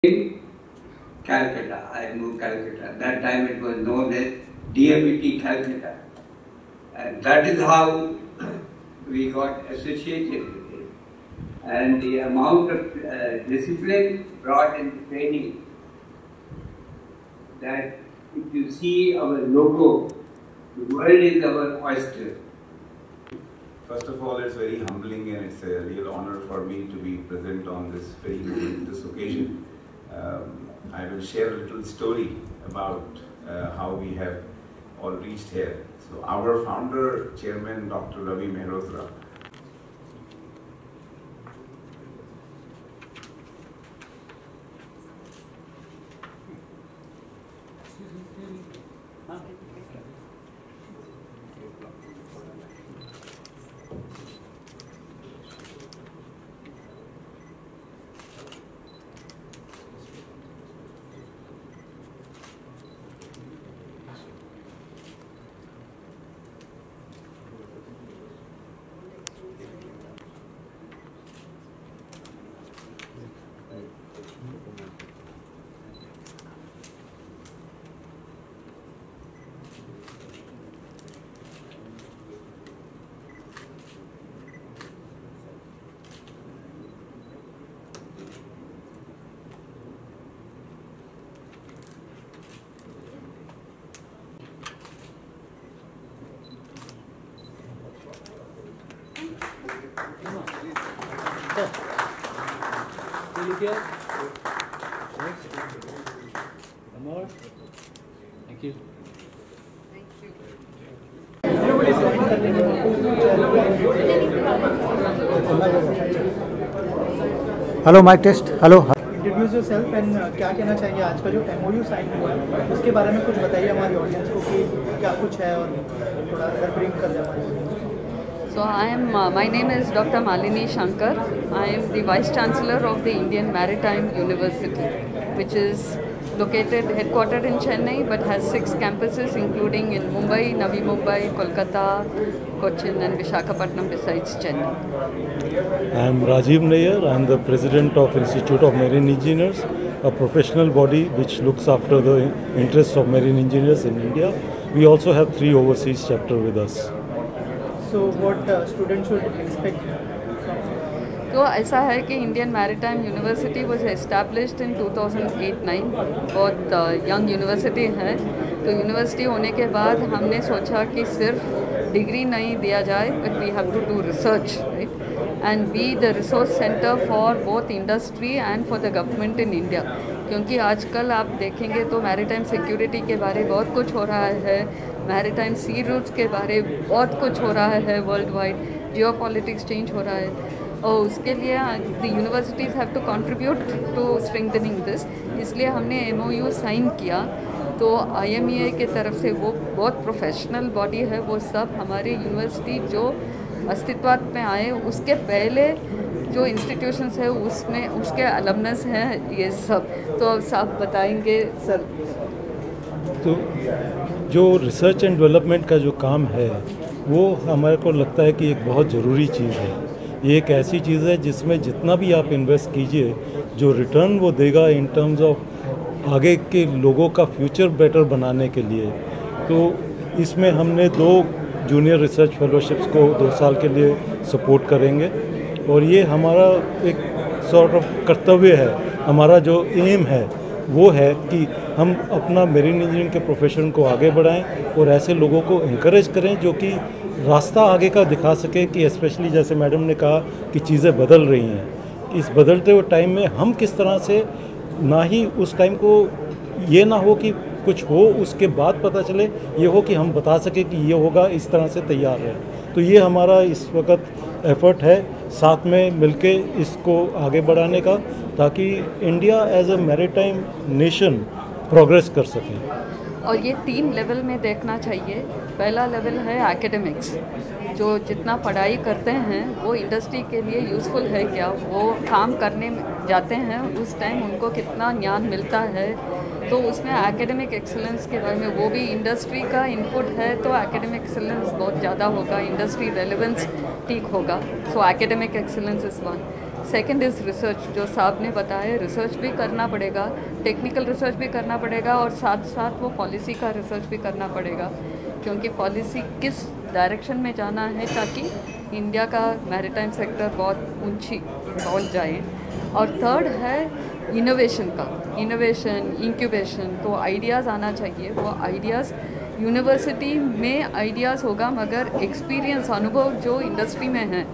in Calcutta. I moved Calcutta. At that time it was known as DMET Calcutta. And that is how we got associated with it. And the amount of discipline brought into training, that if you see our logo, the world is our oyster. First of all, it's very humbling and it's a real honor for me to be present on this very momentous occasion. I will share a little story about how we have all reached here. So our founder, Chairman Dr. Ravi Mehrotra, More. Thank you. Hello mic test. Hello, introduce yourself and क्या कहना चाहिए आज का जो MOU sign हुआ है उसके बारे में कुछ बताइए हमारी ऑडियंस को कि क्या कुछ है और थोड़ा अगर ब्रीफ कर दें। So my name is Dr. Malini Shankar. I am the Vice Chancellor of the Indian Maritime University, which is headquartered in Chennai, but has 6 campuses, including in Mumbai, Navi Mumbai, Kolkata, Cochin, and Visakhapatnam, besides Chennai. I am Rajiv Nair. I am the President of Institute of Marine Engineers, a professional body which looks after the interests of marine engineers in India. We also have 3 overseas chapters with us. So what students should expect? तो ऐसा है कि Indian maritime university was established in 2008-9, बहुत young university है। तो university होने के बाद हमने सोचा कि सिर्फ डिग्री नहीं दिया जाए, but we have to do research, right, and be the resource centre for both industry and for the government in India. क्योंकि आजकल आप देखेंगे तो मैरीटाइम सिक्योरिटी के बारे बहुत कुछ हो रहा है, मैरीटाइम सी रूट्स के बारे बहुत कुछ हो रहा है, world wide geo politics change हो रहा है, और उसके लिए the universities have to contribute to strengthening this. इसलिए हमने MOU साइन किया। तो IMEA के तरफ से वो बहुत प्रोफेशनल बॉडी है, वो सब हमारे यूनिवर्सिटी जो अस्तित्व में आए उसके पहले जो इंस्टीट्यूशंस है उसमें उसके अलमनस हैं ये सब। तो सब बताएंगे सर। तो जो रिसर्च एंड डेवलपमेंट का जो काम है वो हमारे को लगता है कि एक बहुत ज़रूरी चीज़ है। ये एक ऐसी चीज़ है जिसमें जितना भी आप इन्वेस्ट कीजिए, जो रिटर्न वो देगा इन टर्म्स ऑफ आगे के लोगों का फ्यूचर बेटर बनाने के लिए। तो इसमें हमने 2 जूनियर रिसर्च फेलोशिप्स को 2 साल के लिए सपोर्ट करेंगे, और ये हमारा एक सॉर्ट ऑफ कर्तव्य है। हमारा जो एम है वो है कि हम अपना मेरीन इंजीनियरिंग के प्रोफेशन को आगे बढ़ाएं और ऐसे लोगों को इनकरेज करें जो कि रास्ता आगे का दिखा सके, कि स्पेशली जैसे मैडम ने कहा कि चीज़ें बदल रही हैं, इस बदलते हुए टाइम में हम किस तरह से, ना ही उस टाइम को ये ना हो कि कुछ हो उसके बाद पता चले, ये हो कि हम बता सके कि ये होगा, इस तरह से तैयार है। तो ये हमारा इस वक्त एफर्ट है साथ में मिलके इसको आगे बढ़ाने का, ताकि India as a maritime nation progress कर सके। और ये 3 लेवल में देखना चाहिए। पहला लेवल है एकेडमिक्स, जो जितना पढ़ाई करते हैं वो इंडस्ट्री के लिए यूज़फुल है क्या, वो काम करने जाते हैं उस टाइम उनको कितना ज्ञान मिलता है। तो उसमें एकेडमिक एक्सेलेंस के बारे में, वो भी इंडस्ट्री का इनपुट है तो एकेडमिक एक्सेलेंस बहुत ज़्यादा होगा, इंडस्ट्री रेलेवेंस ठीक होगा। So academic excellence is one. Second is research, जो साहब ने बताया, रिसर्च भी करना पड़ेगा, टेक्निकल रिसर्च भी करना पड़ेगा और साथ साथ वो पॉलिसी का रिसर्च भी करना पड़ेगा, क्योंकि पॉलिसी किस डायरेक्शन में जाना है ताकि इंडिया का मैरीटाइम सेक्टर बहुत ऊंची पहुंच जाए। और थर्ड है इनोवेशन का, इनोवेशन इंक्यूबेशन, तो आइडियाज़ आना चाहिए। वो आइडियाज़ यूनिवर्सिटी में आइडियाज़ होगा, मगर एक्सपीरियंस, अनुभव जो इंडस्ट्री में है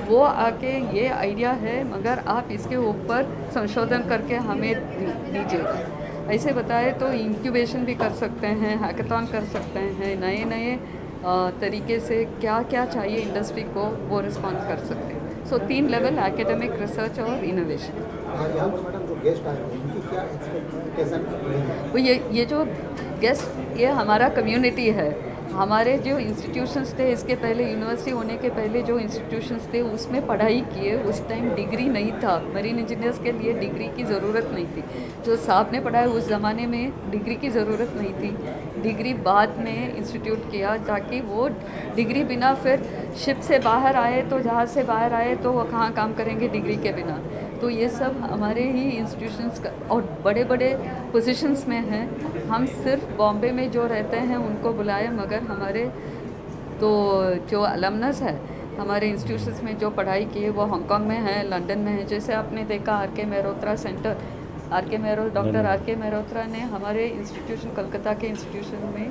वो आके ये आइडिया है मगर आप इसके ऊपर संशोधन करके हमें दीजिए। ऐसे बताए तो इंक्यूबेशन भी कर सकते हैं, हैकाथॉन कर सकते हैं, नए नए तरीके से क्या क्या चाहिए इंडस्ट्री को वो रिस्पॉन्स कर सकते हैं। सो 3 लेवल, एकेडमिक, रिसर्च और इनोवेशन। वो ये जो गेस्ट, ये हमारा कम्युनिटी है। हमारे जो इंस्टीट्यूशंस थे, इसके पहले यूनिवर्सिटी होने के पहले जो इंस्टीट्यूशंस थे उसमें पढ़ाई किए, उस टाइम डिग्री नहीं था, मरीन इंजीनियर्स के लिए डिग्री की ज़रूरत नहीं थी। जो साहब ने पढ़ाया उस ज़माने में डिग्री की ज़रूरत नहीं थी, डिग्री बाद में इंस्टीट्यूट किया ताकि वो डिग्री बिना फिर शिप से बाहर आए तो जहाज़ से बाहर आए तो वो कहाँ काम करेंगे डिग्री के बिना। तो ये सब हमारे ही इंस्टीट्यूशंस का और बड़े बड़े पोजीशंस में हैं। हम सिर्फ बॉम्बे में जो रहते हैं उनको बुलाए, मगर हमारे तो जो अलमनस है हमारे इंस्टीट्यूशंस में जो पढ़ाई की है वो हांगकांग में है, लंदन में है। जैसे आपने देखा R K. Mehrotra centre, doctor R K. Mehrotra ने हमारे इंस्टीट्यूशन, कलकत्ता के इंस्टीट्यूशन में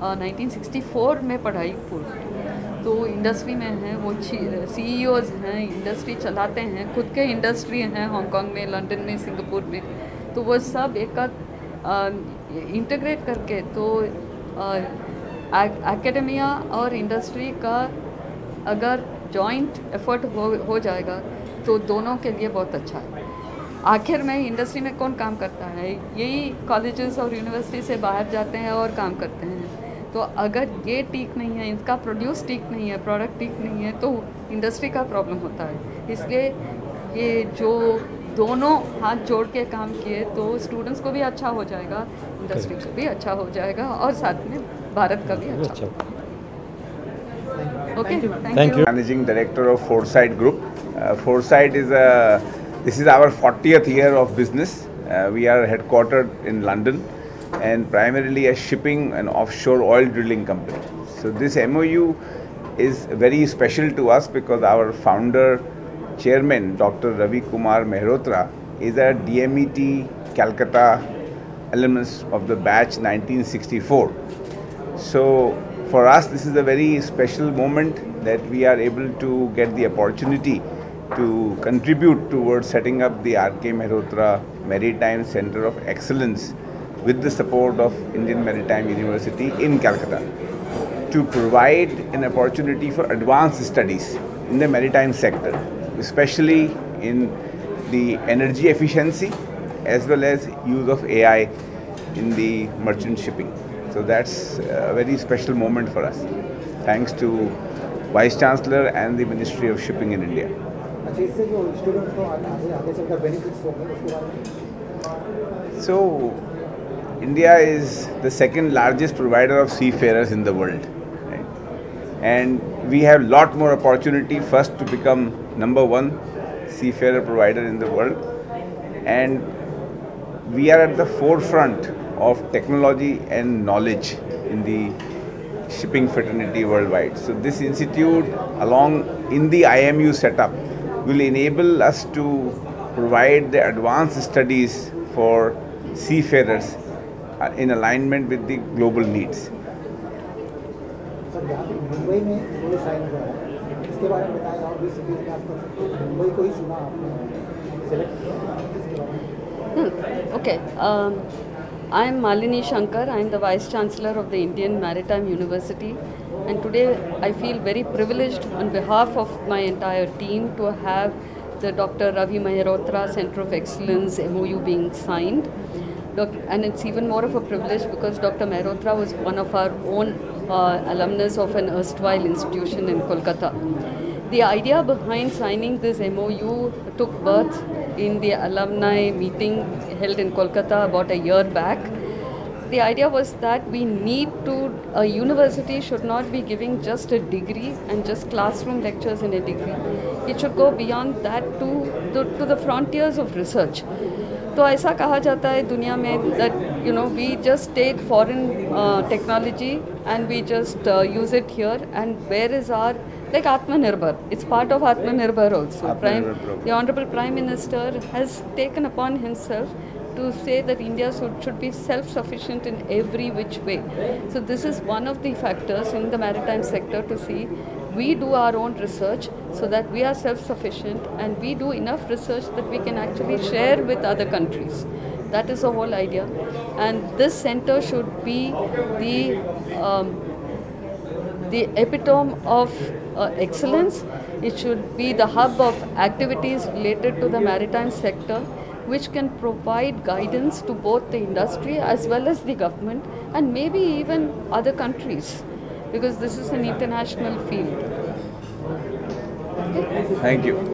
1964 में पढ़ाई पूरी, तो इंडस्ट्री में हैं, वो CEOs हैं, इंडस्ट्री चलाते हैं, खुद के इंडस्ट्री हैं हांगकांग में, लंदन में, सिंगापुर में। तो वो सब एक इंटीग्रेट करके तो एकेडमिया और इंडस्ट्री का अगर जॉइंट एफर्ट हो जाएगा तो दोनों के लिए बहुत अच्छा है। आखिर में इंडस्ट्री में कौन काम करता है? यही कॉलेजेस और यूनिवर्सिटी से बाहर जाते हैं और काम करते हैं। तो अगर ये ठीक नहीं है, इनका प्रोड्यूस ठीक नहीं है, प्रोडक्ट ठीक नहीं है, तो इंडस्ट्री का प्रॉब्लम होता है। इसलिए ये जो दोनों हाथ जोड़ के काम किए तो स्टूडेंट्स को भी अच्छा हो जाएगा, इंडस्ट्री को भी अच्छा हो जाएगा और साथ में भारत का भी अच्छा। Okay, thank you. Managing Director of Foresight Group. Foresight this is our 40th year of business. We are headquartered in London and primarily a shipping and offshore oil drilling company. So this MOU is very special to us because our founder, chairman, Dr. Ravi Kumar Mehrotra, is a DMET Calcutta alumnus of the batch 1964. So for us this is a very special moment that we are able to get the opportunity to contribute towards setting up the R.K. Mehrotra Maritime Center of Excellence with the support of Indian Maritime University in Calcutta, to provide an opportunity for advanced studies in the maritime sector, especially in the energy efficiency as well as use of AI in the merchant shipping. So that's a very special moment for us. Thanks to Vice Chancellor and the Ministry of Shipping in India. So India is the second largest provider of seafarers in the world, right? And we have lot more opportunity first to become #1 seafarer provider in the world, and we are at the forefront of technology and knowledge in the shipping fraternity worldwide. So this institute along in the IMU setup will enable us to provide the advanced studies for seafarers in alignment with the global needs. Sir, यहाँ पे मुंबई में MOU sign हुआ है, इसके बारे में बताएं। और भी सिटीज में आपको मुंबई को ही चुना आपने, सेलेक्ट किया, इसके बारे में। Okay, I am Malini Shankar. I am the Vice Chancellor of the Indian Maritime University, and today I feel very privileged on behalf of my entire team to have the Dr. Ravi Mehrotra Center of Excellence MOU being signed. And it's even more of a privilege because Dr. Mehrotra was one of our own alumnus of an erstwhile institution in Kolkata. The idea behind signing this MOU took birth in the alumni meeting held in Kolkata about a year back. The idea was that we need to, a university should not be giving just a degree and just classroom lectures in a degree. it should go beyond that to the frontiers of research. तो ऐसा कहा जाता है दुनिया में that we just take foreign technology and we just use it here, and where is our like Atmanirbhar? It's part of Atmanirbhar also. The Honorable Prime Minister has taken upon himself to say that India should be self-sufficient in every which way. So this is one of the factors in the maritime sector to see we do our own research so that we are self-sufficient and we do enough research that we can actually share with other countries. That is the whole idea. And this center should be the epitome of excellence. It should be the hub of activities related to the maritime sector, which can provide guidance to both the industry as well as the government and maybe even other countries, because this is an international field. Okay? Thank you.